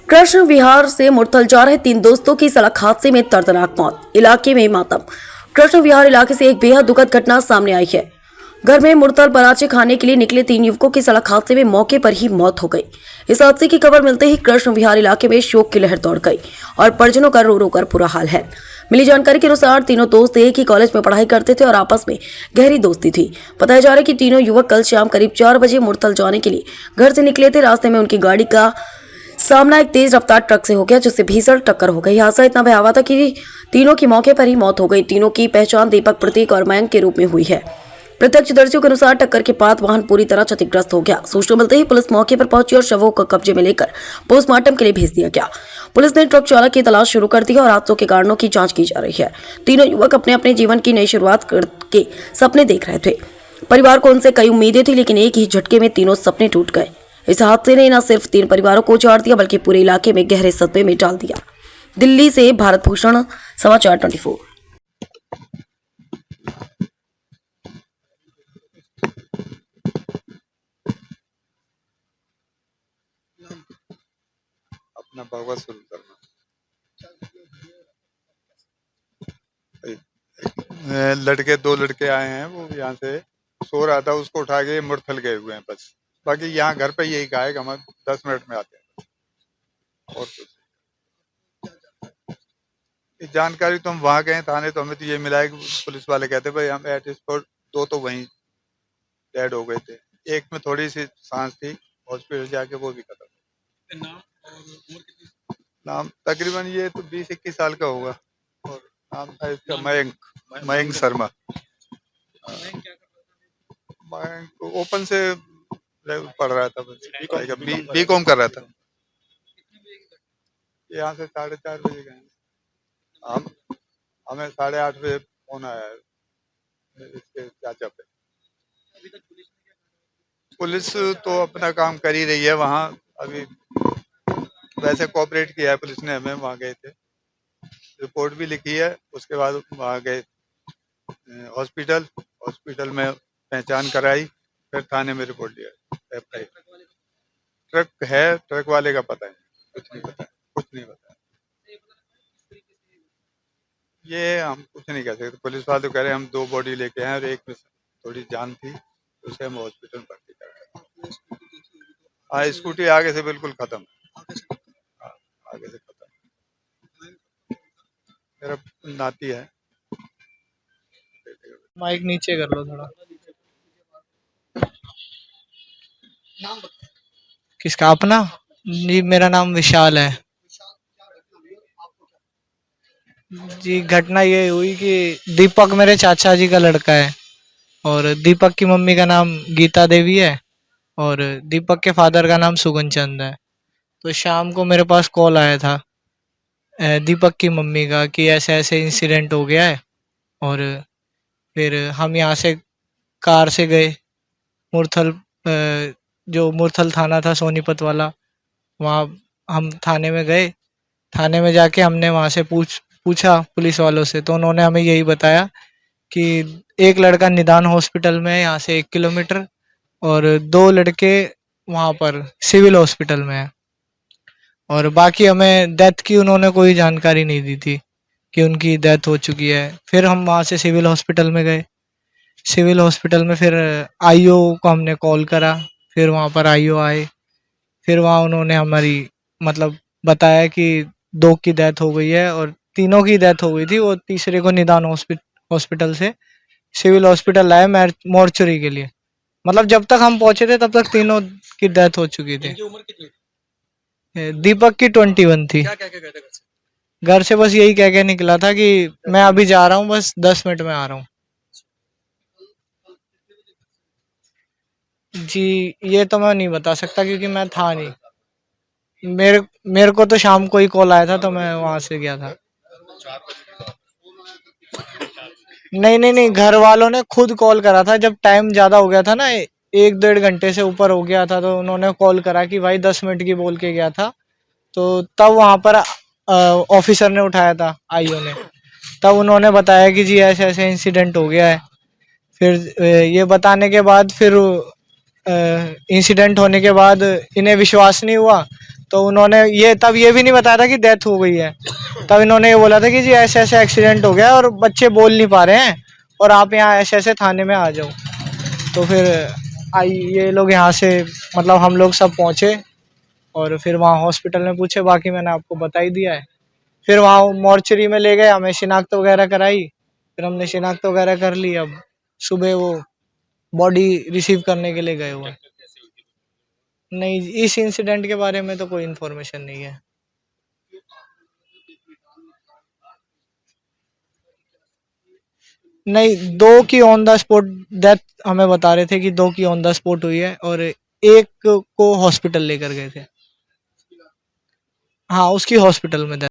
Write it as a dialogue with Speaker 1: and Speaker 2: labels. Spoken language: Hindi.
Speaker 1: कृष्ण विहार से मुरथल जा रहे तीन दोस्तों की सड़क हादसे में दर्दनाक मौत, इलाके में मातम। कृष्ण विहार इलाके से एक बेहद दुखद घटना सामने आई है। घर में मुरथल पराठे खाने के लिए निकले तीन युवकों की सड़क हादसे में मौके पर ही मौत हो गई। इस हादसे की खबर मिलते ही कृष्ण विहार इलाके में शोक की लहर दौड़ गई और परिजनों का रो रो कर बुरा हाल है। मिली जानकारी के अनुसार तीनों दोस्त एक ही कॉलेज में पढ़ाई करते थे और आपस में गहरी दोस्ती थी। बताया जा रहा है कि तीनों युवक कल शाम करीब 4 बजे मुरथल जाने के लिए घर से निकले थे। रास्ते में उनकी गाड़ी का सामना एक तेज रफ्तार ट्रक से हो गया, जिससे भीषण टक्कर हो गई। हादसा इतना भयावह था कि तीनों की मौके पर ही मौत हो गई। तीनों की पहचान दीपक, प्रतीक और मयंक के रूप में हुई है। प्रत्यक्षदर्शियों के अनुसार टक्कर के बाद वाहन पूरी तरह क्षतिग्रस्त हो गया। सूचना मिलते ही पुलिस मौके पर पहुंची और शवों को कब्जे में लेकर पोस्टमार्टम के लिए भेज दिया गया। पुलिस ने ट्रक चालक की तलाश शुरू कर दी और हादसों के कारणों की जांच की जा रही है। तीनों युवक अपने अपने जीवन की नई शुरुआत करके सपने देख रहे थे। परिवार को उनसे कई उम्मीदें थी, लेकिन एक ही झटके में तीनों सपने टूट गए। इस हादसे ने न सिर्फ तीन परिवारों को उजाड़ दिया, बल्कि पूरे इलाके में गहरे सदमे में डाल दिया। दिल्ली से भारत भूषण, समाचार 24।
Speaker 2: अपना बकवास शुरू करना। लड़के दो लड़के आए हैं, वो यहाँ से सो रहा था, उसको उठा के मुरथल गए हुए हैं बस। बाकी यहाँ घर पे यही कहा है कि हम 10 मिनट में आते हैं और कुछ ये जानकारी तो हम वहाँ गए थाने, तो हमें तो ये मिला है कि पुलिस वाले कहते भाई हम एट स्पॉट दो तो वहीं डेड हो गए थे, एक में थोड़ी सी सांस थी, हॉस्पिटल जाके वो भी खत्म। नाम और उम्र कितनी? नाम तकरीबन ये तो 20-21 साल का होगा और नाम था इसका मयंक, मयंक शर्मा। मयंक ओपन से पढ़ रहा था, बी कॉम कर रहा था। यहाँ से 4:30 बजे गए हम, हमें 8:30 बजे फोन आया है इसके चाचा पे। पुलिस तो अपना काम कर ही रही है वहाँ, अभी वैसे कोऑपरेट किया है पुलिस ने, हमें वहाँ गए थे, रिपोर्ट भी लिखी है, उसके बाद वहाँ गए हॉस्पिटल, हॉस्पिटल में पहचान कराई, फिर थाने में रिपोर्ट दिया। ट्रक है, ट्रक वाले का पता है, कुछ नहीं पता, कुछ नहीं पता। ये हम कुछ नहीं कह सकते। पुलिस वाले तो कह रहे हैं हम 2 बॉडी लेके आए और एक में थोड़ी जान थी, उसे हम हॉस्पिटल भर्ती कर रहे हैं। हाँ, स्कूटी आगे से बिल्कुल खत्म, हाँ, आगे से खत्म। मेरा नाती है।
Speaker 3: माइक नीचे कर लो थोड़ा। किसका? अपना जी, मेरा नाम विशाल है जी। घटना ये हुई कि दीपक मेरे चाचा जी का लड़का है और दीपक की मम्मी का नाम गीता देवी है और दीपक के फादर का नाम सुगन चंद है। तो शाम को मेरे पास कॉल आया था दीपक की मम्मी का कि ऐसे ऐसे इंसिडेंट हो गया है। और फिर हम यहाँ से कार से गए मुरथल, जो मुरथल थाना था सोनीपत वाला, वहाँ हम थाने में गए। थाने में जाके हमने वहाँ से पूछा पुलिस वालों से, तो उन्होंने हमें यही बताया कि एक लड़का निदान हॉस्पिटल में है यहाँ से 1 किलोमीटर और 2 लड़के वहाँ पर सिविल हॉस्पिटल में है। और बाकी हमें डेथ की उन्होंने कोई जानकारी नहीं दी थी कि उनकी डेथ हो चुकी है। फिर हम वहाँ से सिविल हॉस्पिटल में गए। सिविल हॉस्पिटल में फिर आईओ को हमने कॉल करा, फिर वहाँ पर आईओ आए। फिर वहाँ उन्होंने हमारी मतलब बताया कि 2 की डेथ हो गई है और तीनों की डेथ हो गई थी। वो तीसरे को निदान हॉस्पिटल से सिविल हॉस्पिटल लाए मॉर्चरी के लिए। मतलब जब तक हम पहुंचे थे तब तक तीनों की डेथ हो चुकी थी।
Speaker 4: उम्र कितनी थी?
Speaker 3: दीपक की 21 थी।
Speaker 4: क्या क्या क्या कहते घर से?
Speaker 3: घर से बस यही कह के निकला था कि मैं अभी जा रहा हूँ, बस 10 मिनट में आ रहा हूँ। जी, ये तो मैं नहीं बता सकता क्योंकि मैं था नहीं। मेरे मेरे को तो शाम को ही कॉल आया था, तो मैं वहां से गया था। नहीं नहीं नहीं, घर वालों ने खुद कॉल करा था जब टाइम ज्यादा हो गया था ना, 1-1.5 घंटे से ऊपर हो गया था, तो उन्होंने कॉल करा कि भाई 10 मिनट की बोल के गया था। तो तब वहां पर ऑफिसर ने उठाया था, आईओ ने। तब उन्होंने बताया कि जी ऐसे ऐसे इंसिडेंट हो गया है। फिर ये बताने के बाद फिर इंसिडेंट होने के बाद इन्हें विश्वास नहीं हुआ, तो उन्होंने तब ये भी नहीं बताया था कि डेथ हो गई है। तब इन्होंने ये बोला था कि जी ऐसे ऐसे एक्सीडेंट हो गया और बच्चे बोल नहीं पा रहे हैं और आप यहाँ ऐसे ऐसे थाने में आ जाओ। तो फिर ये लोग यहाँ से मतलब हम लोग सब पहुँचे और फिर वहाँ हॉस्पिटल में पूछे, बाकी मैंने आपको बता ही दिया है। फिर वहाँ मॉर्चरी में ले गए, हमें शिनाख्त वगैरह कराई, फिर हमने शिनाख्त वगैरह कर ली। अब सुबह वो बॉडी रिसीव करने के लिए गए हुए हैं। नहीं, इस इंसिडेंट के बारे में तो कोई इन्फॉर्मेशन नहीं है। नहीं, 2 की ऑन द स्पॉट डेथ हमें बता रहे थे कि 2 की ऑन द स्पॉट हुई है और एक को हॉस्पिटल लेकर गए थे। हाँ, उसकी हॉस्पिटल में डेथ